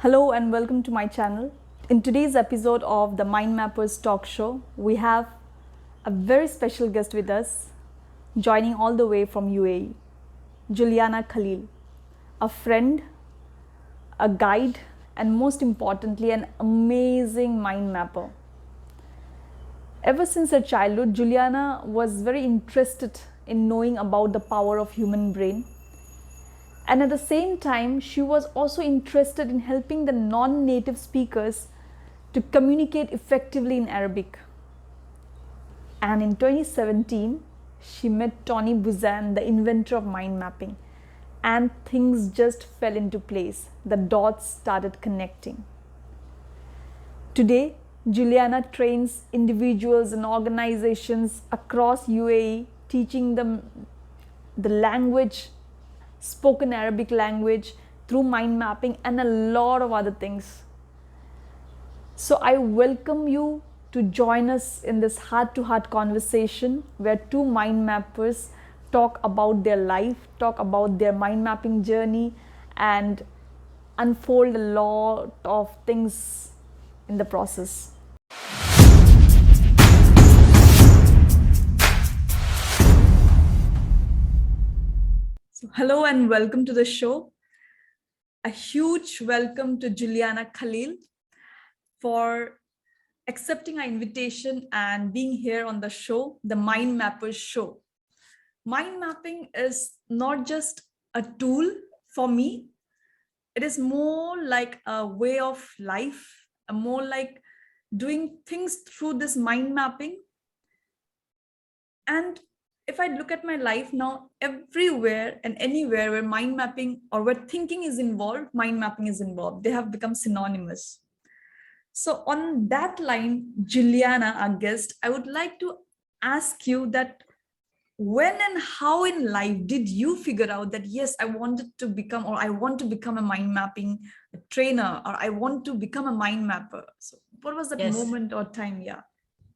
Hello and welcome to my channel. In today's episode of the Mind Mappers talk show, we have a very special guest with us, joining all the way from UAE, Juliana Khalil, a friend, a guide, and most importantly, an amazing mind mapper. Ever since her childhood, Juliana was very interested in knowing about the power of human brain, and at the same time she was also interested in helping the non-native speakers to communicate effectively in Arabic. And in 2017 she met Tony Buzan, the inventor of mind mapping, and things just fell into place. The dots started connecting. Today Juliana trains individuals and organizations across UAE, teaching them the language, spoken Arabic language, through mind mapping and a lot of other things. So I welcome you to join us in this heart-to-heart conversation where two mind mappers talk about their life, talk about their mind mapping journey, and unfold a lot of things in the process. So, hello and welcome to the show. A huge welcome to Juliana Khalil for accepting our invitation and being here on the show, the Mind Mappers show. Mind mapping is not just a tool for me, it is more like a way of life, more like doing things through this mind mapping. And if I look at my life now, everywhere and anywhere where mind mapping or where thinking is involved, mind mapping is involved. They have become synonymous. So on that line, Juliana, our guest, I would like to ask you that when and how in life did you figure out that, yes, I wanted to become, or I want to become a mind mapping trainer, or I want to become a mind mapper? So what was that Yes. moment or time? Yeah.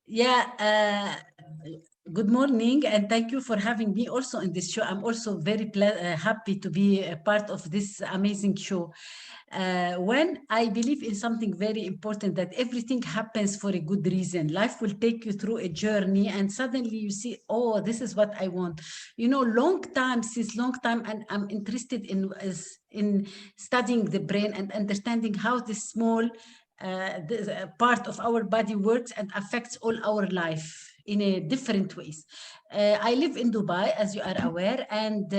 Yeah. Good morning, and thank you for having me also in this show. I'm also very happy to be a part of this amazing show. When I believe in something very important, that everything happens for a good reason. Life will take you through a journey, and suddenly you see, oh, this is what I want. Since long time, and I'm interested in studying the brain and understanding how this small part of our body works and affects all our life in a different ways. I live in Dubai, as you are aware, and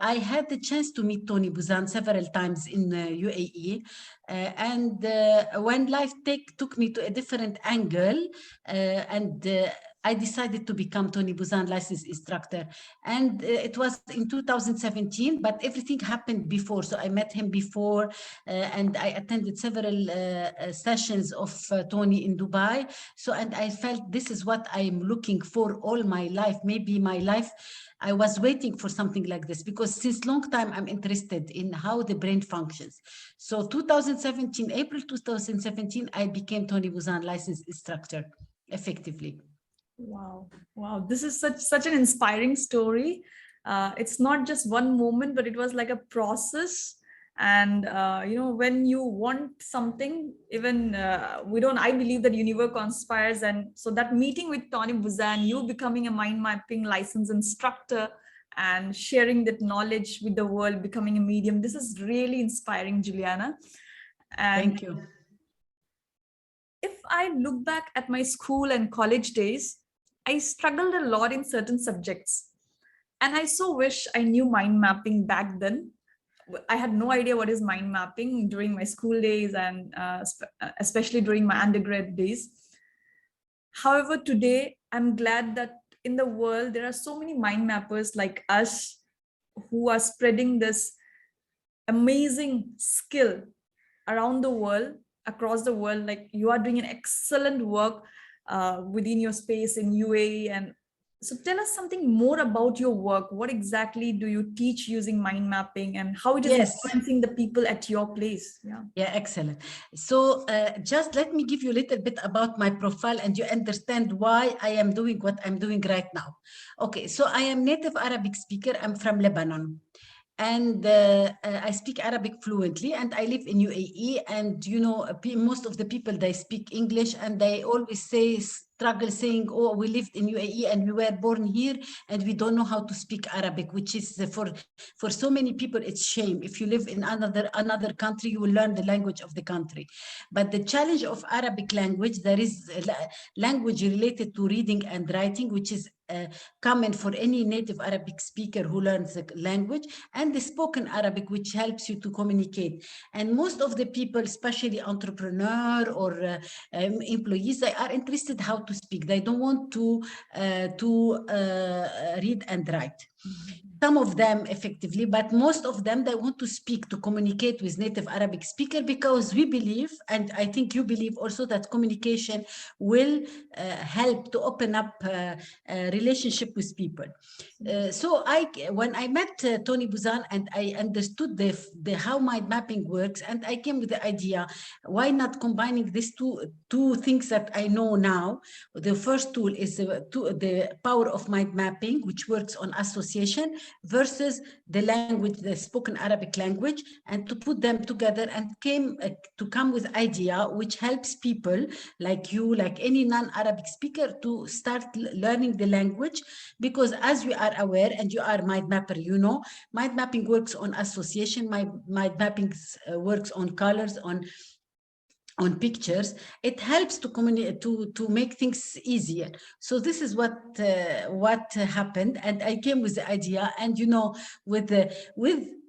I had the chance to meet Tony Buzan several times in UAE. And when life took me to a different angle, and I decided to become Tony Buzan licensed instructor. And it was in 2017, but everything happened before. So I met him before, and I attended several sessions of Tony in Dubai. And I felt this is what I'm looking for all my life. Maybe my life, I was waiting for something like this, because since long time I'm interested in how the brain functions. So 2017, April 2017, I became Tony Buzan licensed instructor effectively. Wow. Wow. This is such an inspiring story. It's not just one moment, but it was like a process. And when you want something, even I believe that universe conspires. And so that meeting with Tony Buzan, you becoming a mind mapping licensed instructor and sharing that knowledge with the world, becoming a medium, this is really inspiring, Juliana. And thank you. if I look back at my school and college days, I struggled a lot in certain subjects. And I so wish I knew mind mapping back then. I had no idea what is mind mapping during my school days, and especially during my undergrad days. However, today I'm glad that in the world there are so many mind mappers like us who are spreading this amazing skill around the world, across the world. Like, you are doing an excellent work within your space in UAE. And so tell us something more about your work. What exactly do you teach using mind mapping, and how it is Yes. influencing the people at your place? Yeah, excellent. So just let me give you a little bit about my profile, and you understand why I am doing what I'm doing right now. Okay, so I am native Arabic speaker. I'm from Lebanon. and I speak Arabic fluently, and I live in UAE. And most of the people, they speak English, and they always struggle saying, "Oh, we lived in UAE and we were born here, and we don't know how to speak Arabic," which is for so many people, it's shame. If you live in another country, you will learn the language of the country. But the challenge of Arabic language, there is language related to reading and writing, which is common for any native Arabic speaker who learns the language, and the spoken Arabic, which helps you to communicate. And most of the people, especially entrepreneur or employees, they are interested how to speak. They don't want to read and write. Some of them effectively, but most of them, they want to speak, to communicate with native Arabic speaker, because we believe, and I think you believe also, that communication will help to open up a relationship with people. So when I met Tony Buzan, and I understood the how mind mapping works, and I came with the idea, why not combining these two things that I know now. The first tool is the power of mind mapping, which works on association, versus the language, the spoken Arabic language, and to put them together, and come with idea which helps people like you, like any non-Arabic speaker, to start learning the language. Because as you are aware, and you are mind mapper, mind mapping works on association. Mind mapping works on colors, on pictures. It helps to communicate, to make things easier. So this is what happened, and I came with the idea. And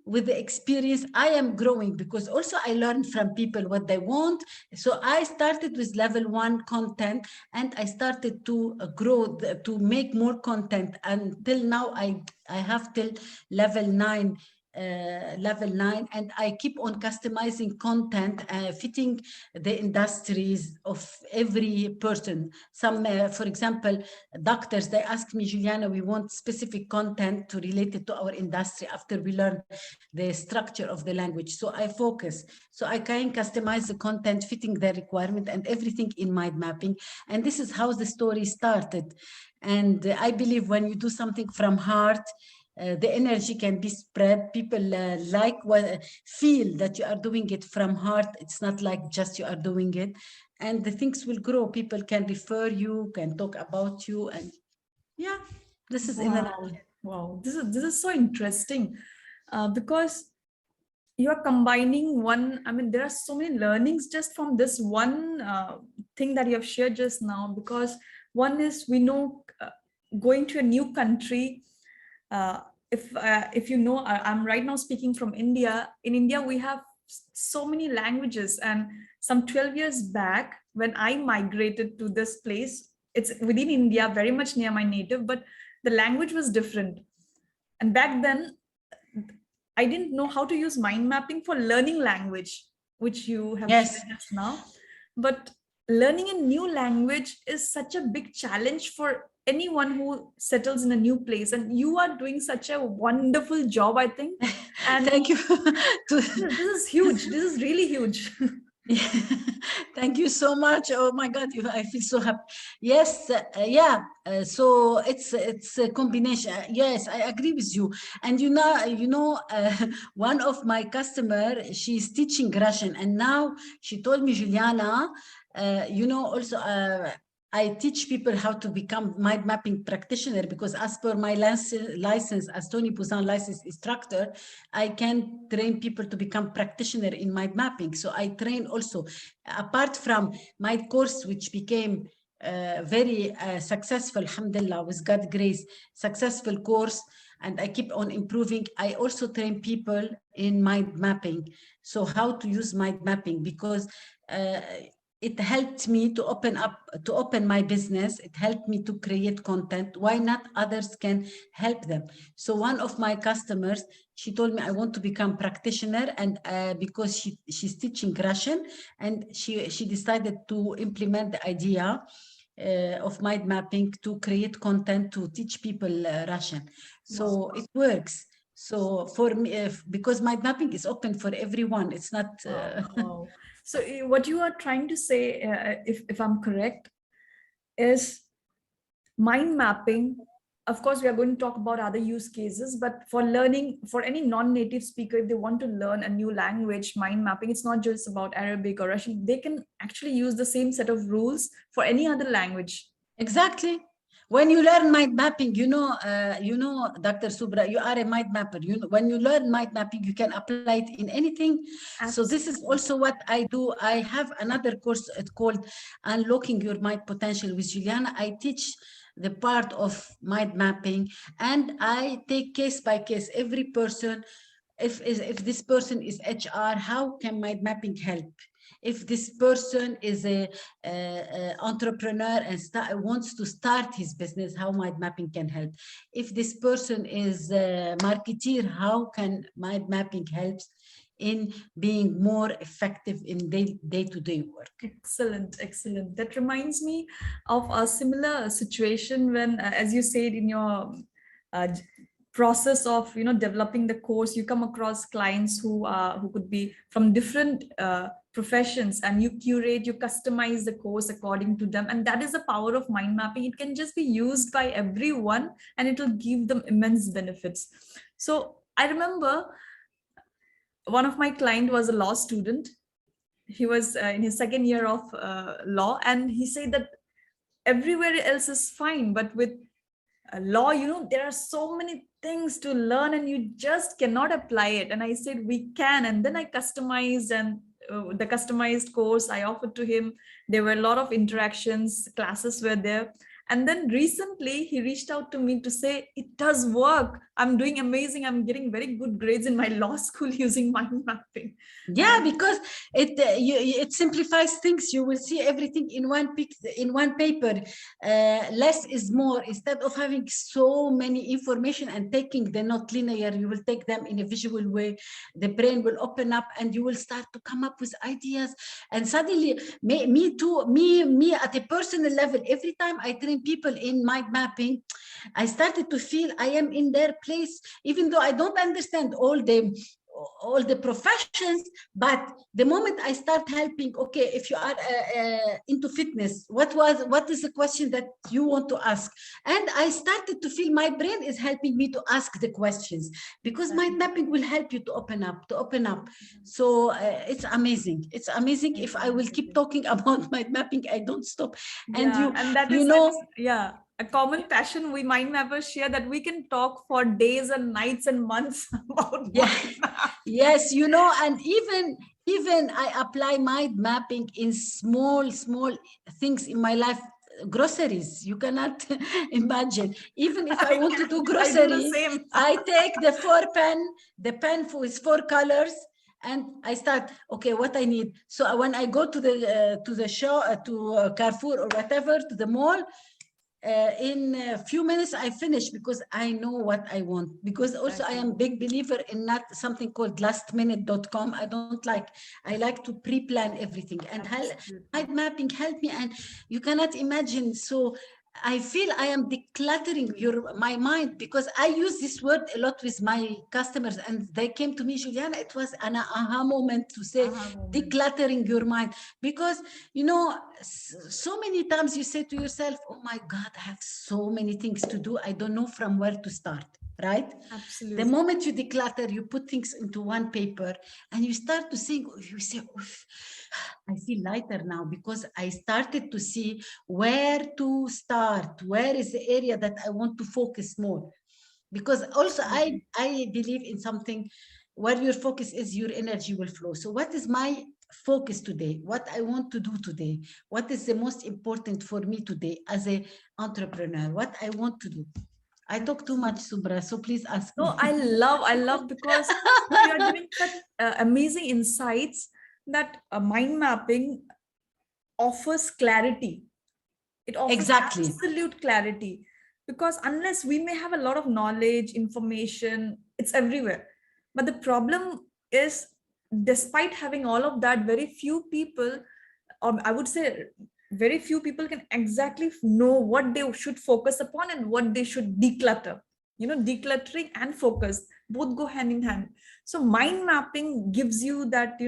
with the experience, I am growing, because also I learned from people what they want. So I started with level 1 content, and I started to grow, to make more content, until now I have till level 9. And I keep on customizing content, fitting the industries of every person. Some, for example, doctors, they ask me, Juliana, we want specific content to relate it to our industry after we learn the structure of the language. So I focus. So I can customize the content fitting their requirement, and everything in mind mapping. And this is how the story started. And I believe when you do something from heart, the energy can be spread. People feel that you are doing it from heart. It's not like just you are doing it, and the things will grow. People can refer you, can talk about you, and yeah, this is in a Wow, wow, this is so interesting, because you are combining one. I mean, there are so many learnings just from this one thing that you have shared just now. Because one is, we know, going to a new country, uh, if you know, I'm right now speaking from India. In India, we have so many languages, and some 12 years back, when I migrated to this place, it's within India, very much near my native, but the language was different. And back then, I didn't know how to use mind mapping for learning language, which you have yes. shared just now. But learning a new language is such a big challenge for anyone who settles in a new place. And you are doing such a wonderful job, I think. And Thank you. this is huge. This is really huge. Thank you so much. Oh my God, I feel so happy. Yes, yeah. So it's a combination. Yes, I agree with you. And one of my customer, she's teaching Russian, and now she told me, Juliana, also. I teach people how to become mind mapping practitioner, because as per my license as Tony Poussin licensed instructor, I can train people to become practitioner in mind mapping. So I train also, apart from my course, which became very successful, alhamdulillah, with God's grace, successful course, and I keep on improving. I also train people in mind mapping. So how to use mind mapping, because it helped me to open my business. It helped me to create content. Why not others can help them? So one of my customers, she told me, I want to become practitioner, and because she's teaching Russian, and she decided to implement the idea of mind mapping to create content to teach people Russian. So it works. So for me, because mind mapping is open for everyone, it's not. Wow. So what you are trying to say, if I'm correct, is mind mapping of course, we are going to talk about other use cases, but for learning, for any non-native speaker, if they want to learn a new language, mind mapping, it's not just about Arabic or Russian. They can actually use the same set of rules for any other language. Exactly. When you learn mind mapping, Dr. Subra, you are a mind mapper. When you learn mind mapping, you can apply it in anything. So this is Absolutely. also what I do. I have another course called Unlocking Your Mind Potential with Juliana. I teach the part of mind mapping, and I take case by case every person. If this person is HR, how can mind mapping help? If this person is a entrepreneur and wants to start his business, how mind mapping can help? If this person is a marketeer, how can mind mapping helps in being more effective in day-to-day work? Excellent, excellent. That reminds me of a similar situation when, as you said, in your uh, process of developing the course, you come across clients who could be from different professions, and you curate, you customize the course according to them, and that is the power of mind mapping. It can just be used by everyone, and it will give them immense benefits. So I remember one of my client was a law student. He was in his second year of law, and he said that everywhere else is fine, but with law, there are so many things to learn and you just cannot apply it. And I said we can, and then I customized, and the customized course I offered to him, there were a lot of interactions, classes were there. And then recently he reached out to me to say it does work, I'm doing amazing, I'm getting very good grades in my law school using mind mapping. Yeah, because it simplifies things. You will see everything in one paper. Less is more. Instead of having so many information and taking them not linear, you will take them in a visual way. The brain will open up, and you will start to come up with ideas. And suddenly, me too, me at a personal level, every time I train people in mind mapping, I started to feel I am in their place, even though I don't understand all the professions. But the moment I start helping, okay, if you are into fitness, what is the question that you want to ask? And I started to feel my brain is helping me to ask the questions, because mind mapping will help you to open up. So it's amazing. It's amazing. If I will keep talking about mind mapping, I don't stop. And Yeah, and that you is, know yeah, a common passion we mind mappers share, that we can talk for days and nights and months about yeah. mind map. Yes, and even I apply mind mapping in small things in my life. Groceries, you cannot imagine. Even if I want to do I do the grocery, same. I take the pen with 4 colors, and I start, okay, what I need. So when I go to the show, to Carrefour or whatever, to the mall, in a few minutes I finish, because I know what I want. Because also I am a big believer in not something called lastminute.com. I like to pre-plan everything, and mind mapping help me. And you cannot imagine. So I feel I am decluttering my mind, because I use this word a lot with my customers, and they came to me, Juliana, it was an aha moment to say decluttering your mind. Because so many times you say to yourself, oh my God, I have so many things to do, I don't know from where to start, right? Absolutely. The moment you declutter, you put things into one paper, and you start to think, you say, oof, I feel lighter now, because I started to see where to start, where is the area that I want to focus more. Because also I believe in something, where your focus is, your energy will flow. So what is my focus today? What I want to do today? What is the most important for me today as a entrepreneur? What I want to do? I talk too much, Subra, so please ask No, me. I love, because you are giving such amazing insights, that mind mapping offers clarity. It offers Exactly. absolute clarity, because unless we may have a lot of knowledge, information, it's everywhere. But the problem is, despite having all of that, very few people, or I would say very few people, can exactly know what they should focus upon and what they should declutter. Decluttering and focus both go hand in hand. So mind mapping gives you that,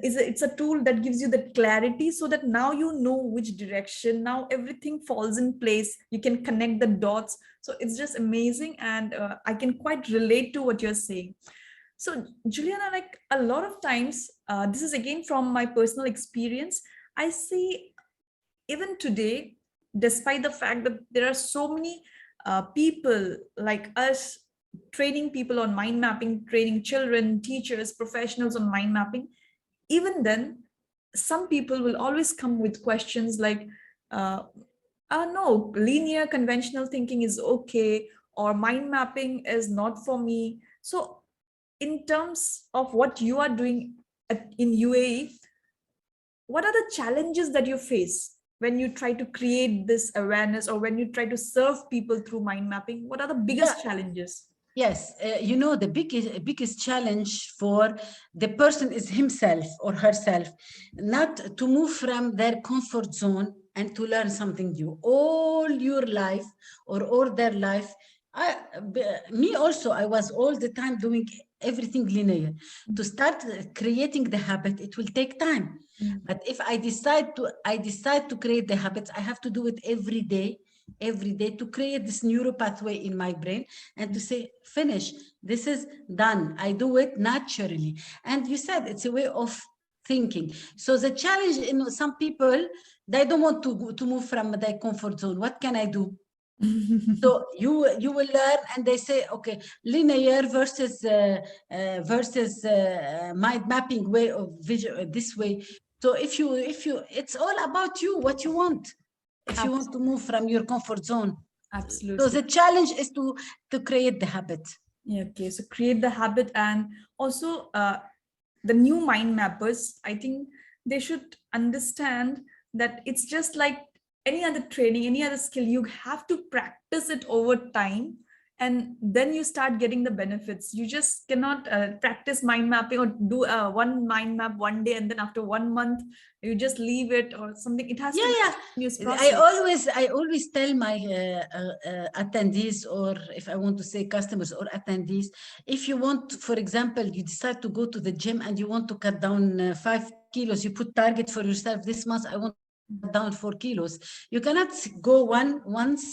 it's a tool that gives you that clarity, so that now you know which direction, now everything falls in place, you can connect the dots. So it's just amazing, and I can quite relate to what you're saying. So Juliana, like a lot of times, this is again from my personal experience, I see even today, despite the fact that there are so many people like us training people on mind mapping, training children, teachers, professionals on mind mapping, even then, some people will always come with questions like, uh, no, linear conventional thinking is okay, or mind mapping is not for me. So, in terms of what you are doing in UAE, what are the challenges that you face when you try to create this awareness, or when you try to serve people through mind mapping? What are the Yeah. biggest challenges? Yes, the biggest challenge for the person is himself or herself, not to move from their comfort zone and to learn something new. All your life or all their life, me also, I was all the time doing everything linear. To start creating the habit, it will take time. Mm. But if I decide to create the habits, I have to do it every day to create this neural pathway in my brain and to say, finish, this is done. I do it naturally. And you said it's a way of thinking. So the challenge in some people, they don't want to move from their comfort zone. What can I do? So you will learn, and they say, okay, linear versus mind mapping way of vision this way. So if you, it's all about you, what you want. If you want to move from your comfort zone, so Absolutely. the challenge is to create the habit. Yeah, okay, so create the habit. And also the new mind mappers, I think they should understand that it's just like any other training, any other skill, you have to practice it over time, and then you start getting the benefits. You just cannot practice mind mapping or do one mind map one day, and then after 1 month you just leave it or something. It has to Yeah, be yeah. a continuous I process. always I always tell my attendees, or if I want to say customers or attendees, if you want, for example, you decide to go to the gym and you want to cut down 5 kilos, you put target for yourself this month. I want to cut down 4 kilos. You cannot go once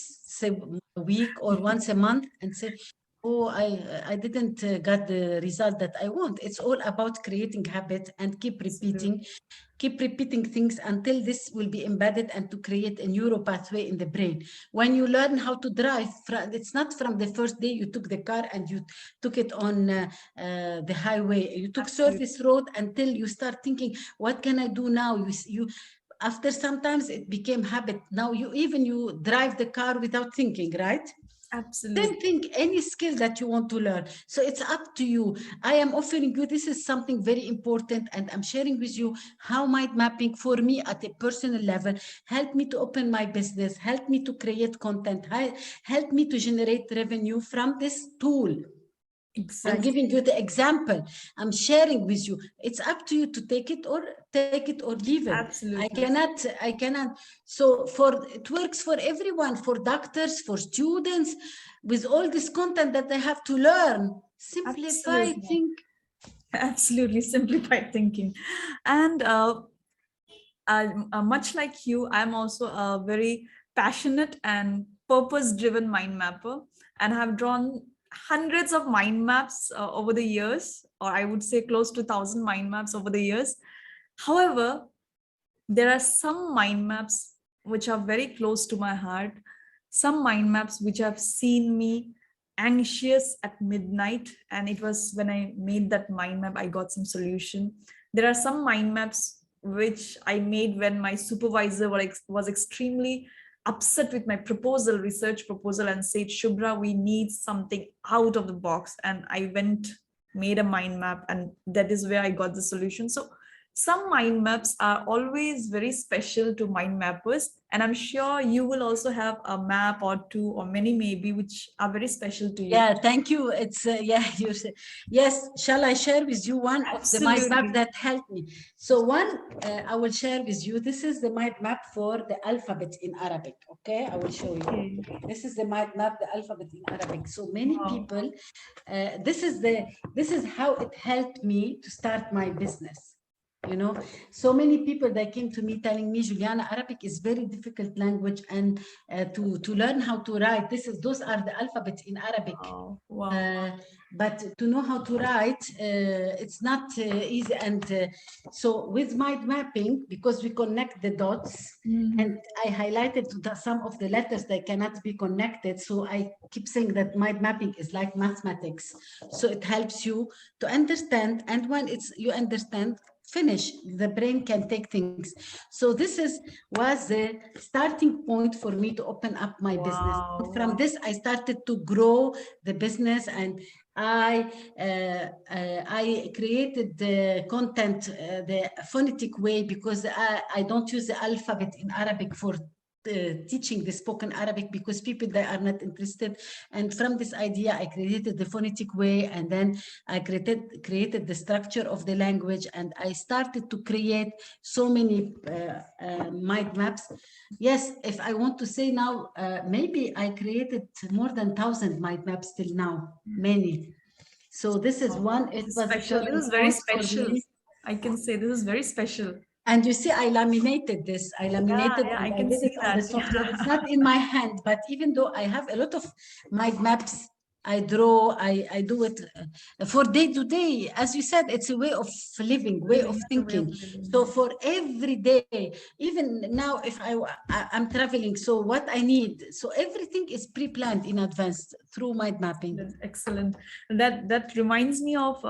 a week or once a month and say, oh, I didn't get the result that I want. It's all about creating habit and keep repeating things until this will be embedded and to create a neural pathway in the brain. When you learn how to drive, it's not from the first day you took the car and you took it on the highway. You took Absolutely. surface road until you start thinking, what can I do now? You after sometimes it became habit. Now you drive the car without thinking, right? Absolutely. Same thing, any skill that you want to learn. So it's up to you. I am offering you, this is something very important, and I'm sharing with you how mind mapping for me at a personal level helped me to open my business, helped me to create content, helped me to generate revenue from this tool. I'm Exactly. giving you the example. I'm sharing with you. It's up to you to take it or leave it. Absolutely. I cannot. So it works for everyone, for doctors, for students, with all this content that they have to learn. Simplify, Absolutely. think. Absolutely. Simplified thinking. And much like you, I'm also a very passionate and purpose driven mind mapper, and have drawn hundreds of mind maps over the years, or I would say close to 1,000 mind maps over the years. However, there are some mind maps which are very close to my heart, some mind maps which have seen me anxious at midnight, and it was when I made that mind map I got some solution. There are some mind maps which I made when my supervisor was extremely upset with my proposal, research proposal, and said, Shubhra, we need something out of the box. And I went, made a mind map, and that is where I got the solution. So some mind maps are always very special to mind mappers, and I'm sure you will also have a map or two or many maybe which are very special to you. Yeah, thank you. It's yeah, yes. Shall I share with you one of the mind map Absolutely. that helped me? So one, I will share with you. This is the mind map for the alphabet in Arabic. Okay, I will show you. Okay. This is the mind map, the alphabet in Arabic. So many Wow. people, this is how it helped me to start my business. you know. So many people that came to me telling me, Juliana, Arabic is very difficult language, and to learn how to write, those are the alphabets in Arabic. Wow. Wow. Uh, but to know how to write, it's not easy. And so with mind mapping, because we connect the dots, and I highlighted some of the letters that cannot be connected. So I keep saying that mind mapping is like mathematics. So it helps you to understand. And when you understand, finish, the brain can take things. So was the starting point for me to open up my business. Wow. From this I started to grow the business, and I created the content the phonetic way, because I don't use the alphabet in Arabic for teaching the spoken Arabic, because people that are not interested. And from this idea, I created the phonetic way, and then I created the structure of the language, and I started to create so many mind maps. Yes, if I want to say now, maybe I created more than 1,000 mind maps till now, many. So this is one. It was a Special. This turning is very point for special. me. I can say this is very special. And you see, I laminated this. I laminated Yeah, and I I can did see it on the that. software. It's not in my hand, but even though I have a lot of mind maps, I draw, I do it for day to day. As you said, it's a way of living, way of Living, it's a way of thinking. living. So for every day, even now, if I'm traveling, so what I need, so everything is pre-planned in advance through mind mapping. That's excellent. That reminds me of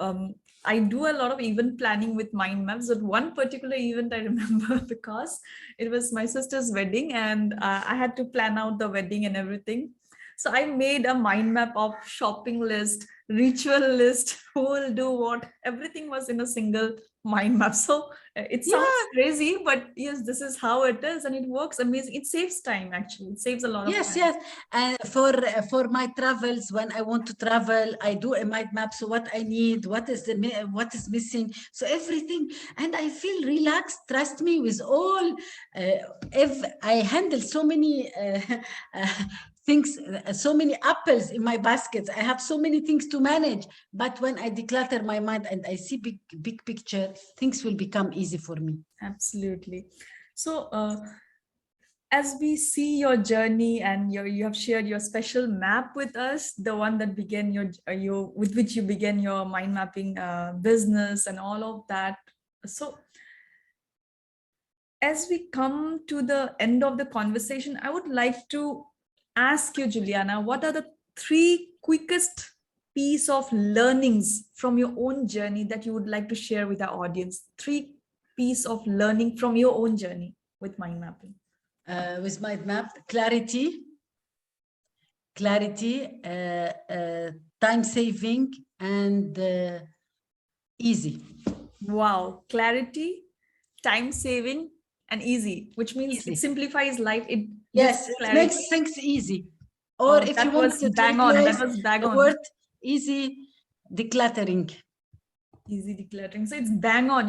um, I do a lot of event planning with mind maps. But one particular event I remember because it was my sister's wedding, and I had to plan out the wedding and everything. So I made a mind map of shopping list, ritual list, who will do what. Everything was in a single mind map. So it sounds Yeah. crazy, but yes, this is how it is, and it works amazing. It saves time, actually. It saves a lot of Yes, time. yes. And for my travels, when I want to travel, I do a mind map. So what I need, what is missing, so everything, and I feel relaxed. Trust me, with all, if I handle so many things, so many apples in my baskets, I have so many things to manage. But when I declutter my mind and I see big picture, things will become easy for me. Absolutely. So, as we see your journey, and you have shared your special map with us, the one that began your with which you began your mind mapping business and all of that. So, as we come to the end of the conversation, I would like to ask you, Juliana, what are the 3 quickest piece of learnings from your own journey that you would like to share with our audience? 3 piece of learning from your own journey with mind mapping. With mind map, clarity, time saving, and easy. Wow, clarity, time saving, and easy, which means it Easy. simplifies life. It gives Yes, it clarity. makes things easy. Or Oh, if you that want was to bang on. That replace was bang the on. word easy, decluttering. Easy decluttering. So it's bang on.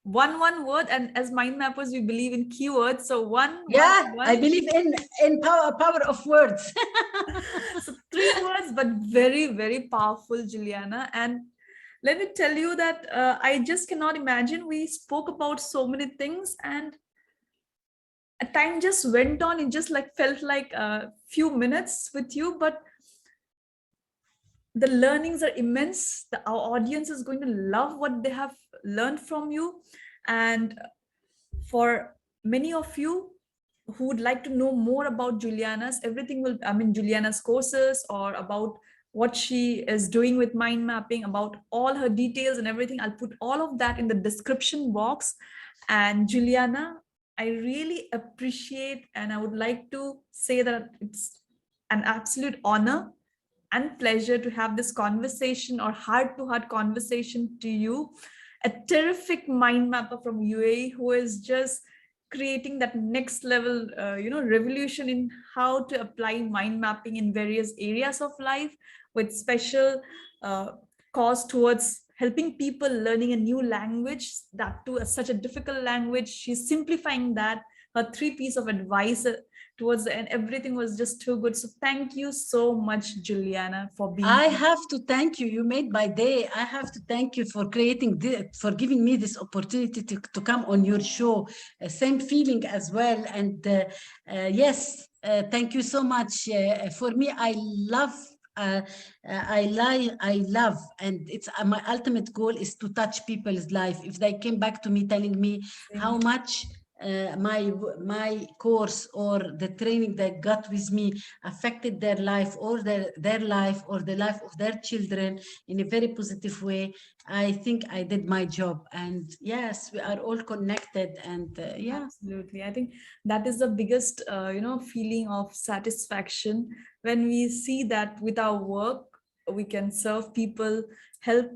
One word, and as mind mappers, we believe in keywords. So one, Yeah, I one. believe in power of words. So 3 words, but very, very powerful, Juliana. And let me tell you that I just cannot imagine. We spoke about so many things, and time just went on. It just like felt like a few minutes with you, but the learnings are immense. Our audience is going to love what they have learned from you. And for many of you who would like to know more about Juliana's, Juliana's courses, or about what she is doing with mind mapping, about all her details and everything, I'll put all of that in the description box. And Juliana, I really appreciate, and I would like to say that it's an absolute honor and pleasure to have this conversation, or heart-to-heart conversation to you, a terrific mind mapper from UAE who is just creating that next level, revolution in how to apply mind mapping in various areas of life, with special uh, cause towards helping people learning a new language, that too such a difficult language. She's simplifying that. Her 3 piece of advice to towards the end, everything was just too good. So thank you so much, Juliana, for being I here. have to thank you. You made my day. I have to thank you for for giving me this opportunity to come on your show. Same feeling as well. And yes, thank you so much. For me, I love. I love, and it's my ultimate goal is to touch people's life. If they came back to me telling me how Same. much my course or the training they got with me affected their life or their life or the life of their children in a very positive way, I think I did my job. And yes, we are all connected. And yeah. Absolutely. I think that is the biggest, feeling of satisfaction when we see that with our work, we can serve people, help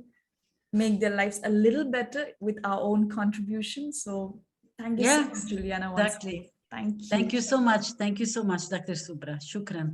make their lives a little better with our own contribution. So thank you so Yeah, much, Juliana, once again. exactly. Thank Thank you. you so much. Thank you so much, Dr. Subra. Shukran.